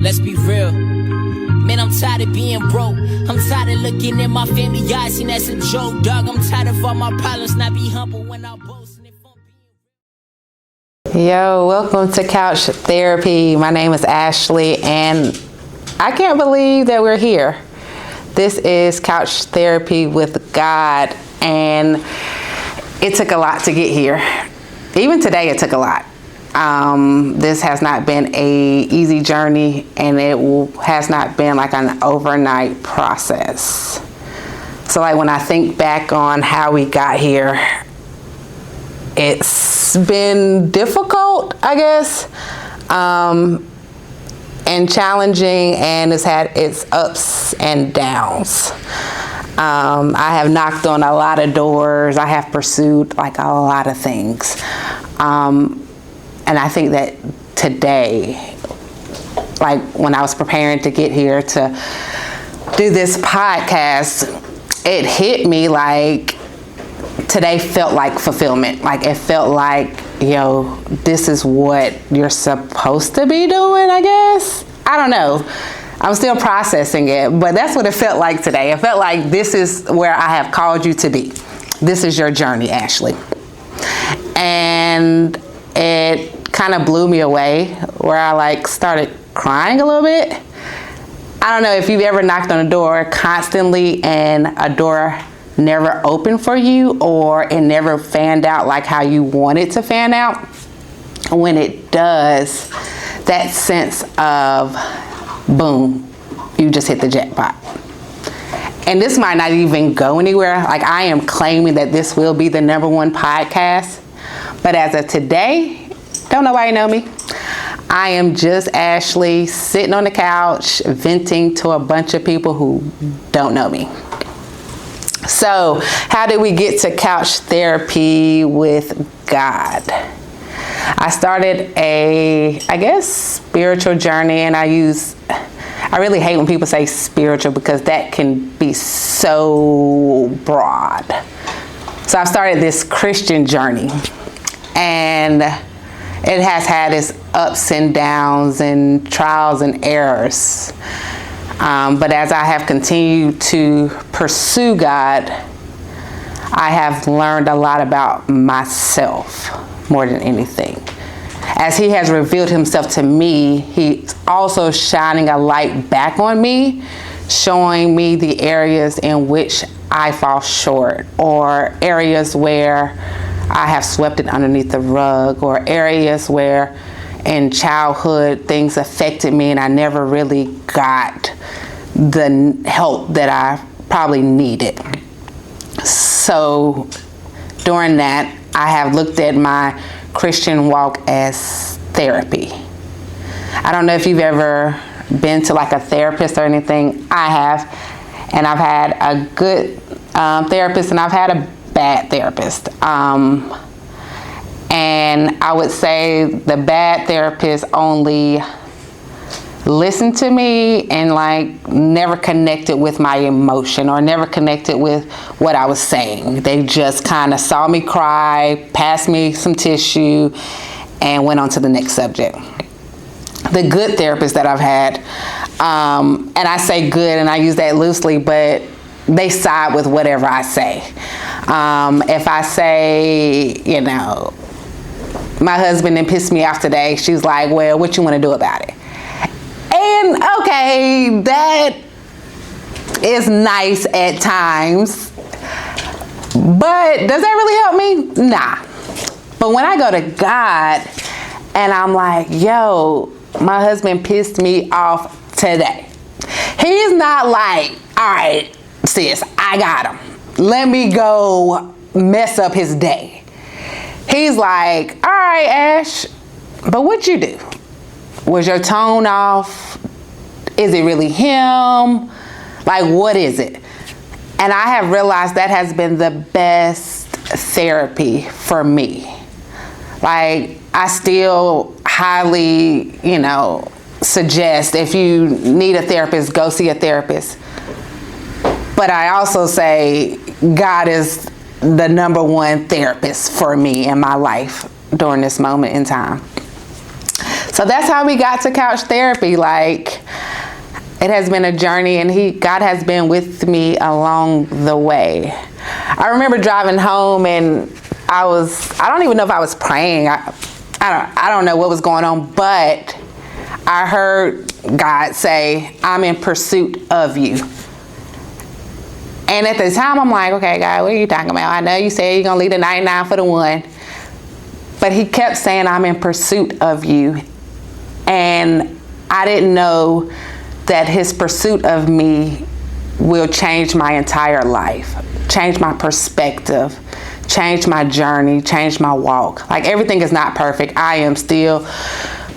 let's be real. Man, I'm tired of being broke. I'm tired of looking in my family eyes, seen that's a joke, dog. I'm tired of all my problems, not be humble when I boast. Yo, welcome to Couch Therapy. My name is Ashley, and I can't believe that we're here. This is Couch Therapy with God, and it took a lot to get here. Even today, it took a lot. This has not been a easy journey, and has not been like an overnight process. So like when I think back on how we got here, it's been difficult, I guess, and challenging, and it's had its ups and downs. I have knocked on a lot of doors. I have pursued like a lot of things. And I think that today, like when I was preparing to get here to do this podcast, it hit me like today felt like fulfillment. Like it felt like, yo, this is what you're supposed to be doing, I guess. I don't know. I'm still processing it, but that's what it felt like today. It felt like this is where I have called you to be. This is your journey, Ashley. And it kind of blew me away where I like started crying a little bit. I don't know if you've ever knocked on a door constantly and a door never opened for you, or it never fanned out like how you want it to fan out. When it does, that sense of boom, you just hit the jackpot. And this might not even go anywhere. Like I am claiming that this will be the #1 podcast, but as of today, don't nobody know me. I am just Ashley sitting on the couch venting to a bunch of people who don't know me. So how did we get to Couch Therapy with God? I started a, I guess, spiritual journey, and I really hate when people say spiritual because that can be so broad. So I've started this Christian journey, and it has had its ups and downs and trials and errors. But as I have continued to pursue God, I have learned a lot about myself more than anything. As He has revealed Himself to me, He's also shining a light back on me, showing me the areas in which I fall short, or areas where I have swept it underneath the rug, or areas where in childhood things affected me and I never really got the help that I probably needed. So during that, I have looked at my Christian walk as therapy. I don't know if you've ever been to like a therapist or anything. I have, and I've had a good therapist, and I've had a bad therapist. And I would say the bad therapist only listened to me and like never connected with my emotion, or never connected with what I was saying. They just kind of saw me cry, passed me some tissue, and went on to the next subject. The good therapist that I've had, and I say good and I use that loosely, but they side with whatever I say. If I say, you know, my husband done pissed me off today, she's like, well, what you want to do about it? And okay, that is nice at times, but does that really help me? Nah. But when I go to God and I'm like, yo, my husband pissed me off today, He's not like, all right, sis, I got him, let me go mess up his day. He's like, all right, Ash, but what you do? Was your tone off? Is it really him? Like, what is it? And I have realized that has been the best therapy for me. Like, I still highly, suggest if you need a therapist, go see a therapist. But I also say God is the #1 therapist for me in my life during this moment in time. So that's how we got to couch therapy. Like, it has been a journey, and God has been with me along the way. I remember driving home, and I don't even know if I was praying. I don't know what was going on, but I heard God say, I'm in pursuit of you. And at the time, I'm like, okay, God, what are you talking about? I know you said you're going to leave the 99 for the one. But he kept saying, I'm in pursuit of you. And I didn't know that his pursuit of me will change my entire life, change my perspective, change my journey, change my walk. Like, everything is not perfect. I am still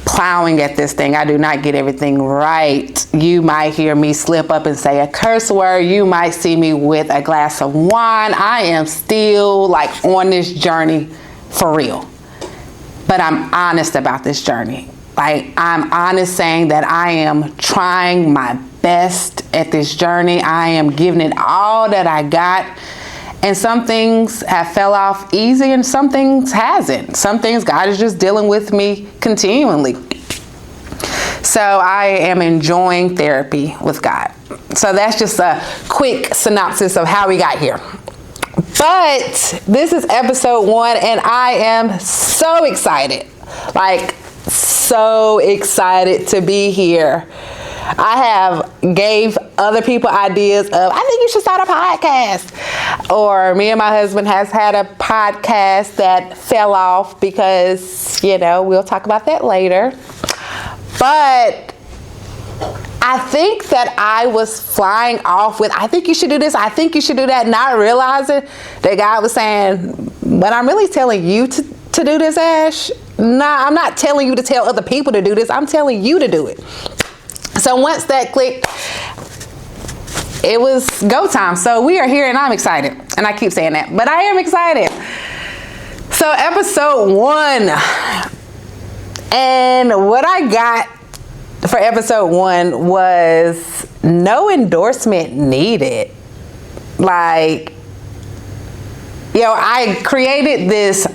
plowing at this thing. I do not get everything right. You might hear me slip up and say a curse word. You might see me with a glass of wine. I am still like on this journey for real. But I'm honest about this journey. Like, I'm honest saying that I am trying my best at this journey. I am giving it all that I got. And some things have fell off easy and some things hasn't. Some things God is just dealing with me continually. So I am enjoying therapy with God. So that's just a quick synopsis of how we got here. But this is episode 1, and I am so excited. Like, so excited to be here. I have gave other people ideas of, I think you should start a podcast. Or me and my husband has had a podcast that fell off because, we'll talk about that later. But I think that I was flying off with, I think you should do this, I think you should do that, not realizing that God was saying, but I'm really telling you to do this, Ash. Nah, I'm not telling you to tell other people to do this. I'm telling you to do it. So once that clicked, it was go time. So we are here, and I'm excited. And I keep saying that, but I am excited. So episode 1. And what I got for episode 1 was no endorsement needed. Like, I created this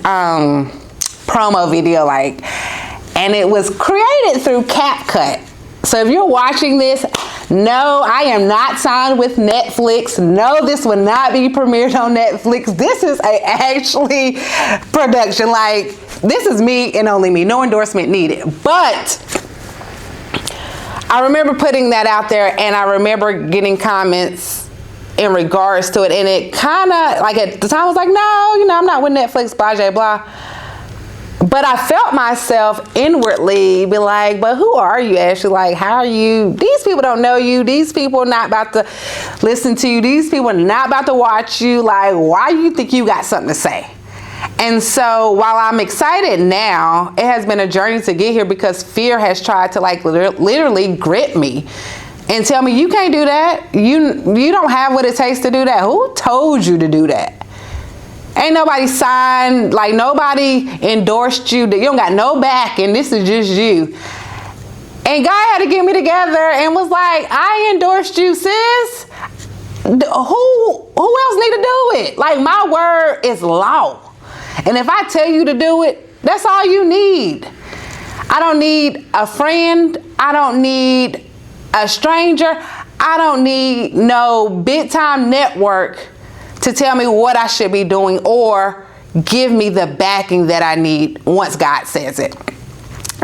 promo video, and it was created through CapCut. So if you're watching this, no, I am not signed with Netflix. No, this will not be premiered on Netflix. This is actually production. Like, this is me and only me. No endorsement needed. But I remember putting that out there, and I remember getting comments in regards to it. And it kind of, at the time, I was like, no, I'm not with Netflix, blah, blah, blah. But I felt myself inwardly be like, but who are you, Ashley? Like, how are you? These people don't know you. These people are not about to listen to you. These people are not about to watch you. Like, why do you think you got something to say? And so while I'm excited now, it has been a journey to get here because fear has tried to literally grip me and tell me, you can't do that. You don't have what it takes to do that. Who told you to do that? Ain't nobody signed, nobody endorsed you. You don't got no back, and this is just you. And God had to get me together and was like, I endorsed you, sis. Who else need to do it? Like, my word is law. And if I tell you to do it, that's all you need. I don't need a friend. I don't need a stranger. I don't need no big time network to tell me what I should be doing or give me the backing that I need once God says it.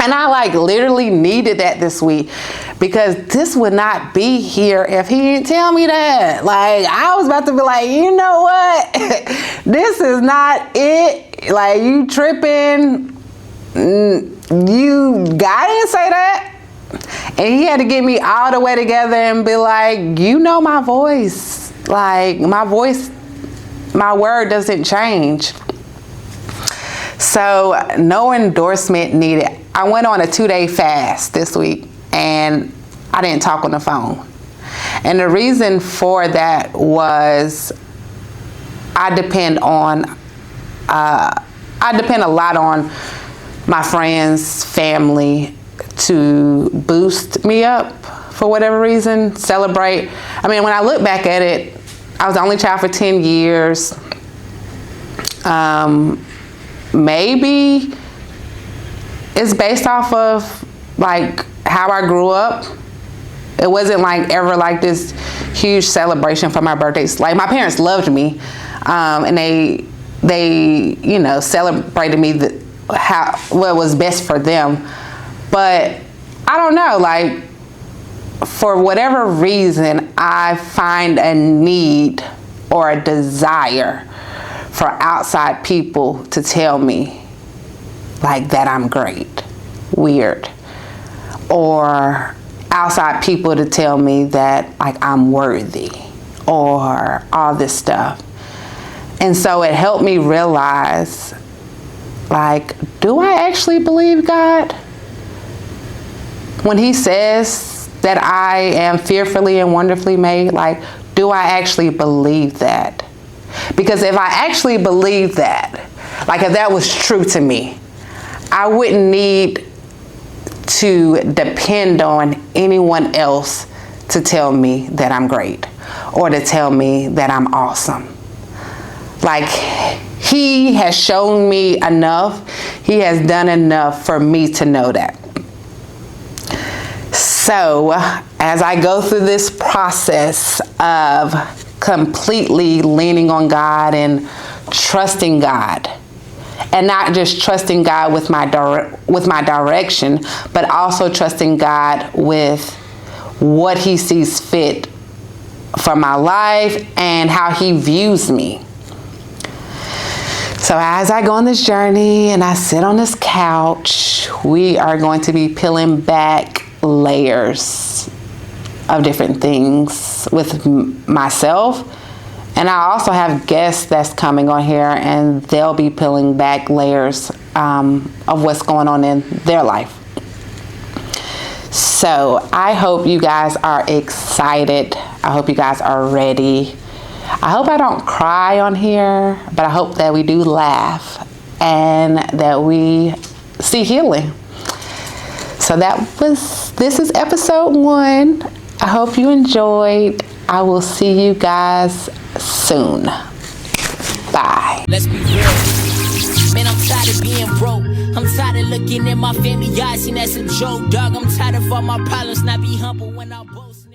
And I literally needed that this week because this would not be here if he didn't tell me that. I was about to be like, you know what? This is not it. You tripping. God didn't say that. And he had to get me all the way together and be like, my voice. My voice, my word doesn't change. So no endorsement needed. I went on a 2-day fast this week and I didn't talk on the phone. And the reason for that was I depend a lot on my friends, family to boost me up for whatever reason, celebrate. I mean, when I look back at it, I was the only child for 10 years. Maybe it's based off of like how I grew up. It wasn't like ever like this huge celebration for my birthdays. Like my parents loved me, and they you know, celebrated me what was best for them. But I don't know, like for whatever reason, I find a need or a desire for outside people to tell me like that I'm great. Weird. Or outside people to tell me that like I'm worthy or all this stuff. And so it helped me realize, like, do I actually believe God? When he says that I am fearfully and wonderfully made, like, do I actually believe that? Because if I actually believe that, like if that was true to me, I wouldn't need to depend on anyone else to tell me that I'm great or to tell me that I'm awesome. Like, he has shown me enough. He has done enough for me to know that. So, as I go through this process of completely leaning on God and trusting God, and not just trusting God with my direction, but also trusting God with what he sees fit for my life and how he views me. So as I go on this journey and I sit on this couch, we are going to be peeling back layers of different things with myself. And I also have guests that's coming on here, and they'll be peeling back layers of what's going on in their life. So I hope you guys are excited. I hope you guys are ready. I hope I don't cry on here, but I hope that we do laugh and that we see healing. So this is episode 1. I hope you enjoyed. I will see you guys soon. Bye. Let's be real. Man, I'm tired of being broke. I'm tired of looking in my family eyes, and that's a joke, dog. I'm tired of all my problems, not be humble when I boast.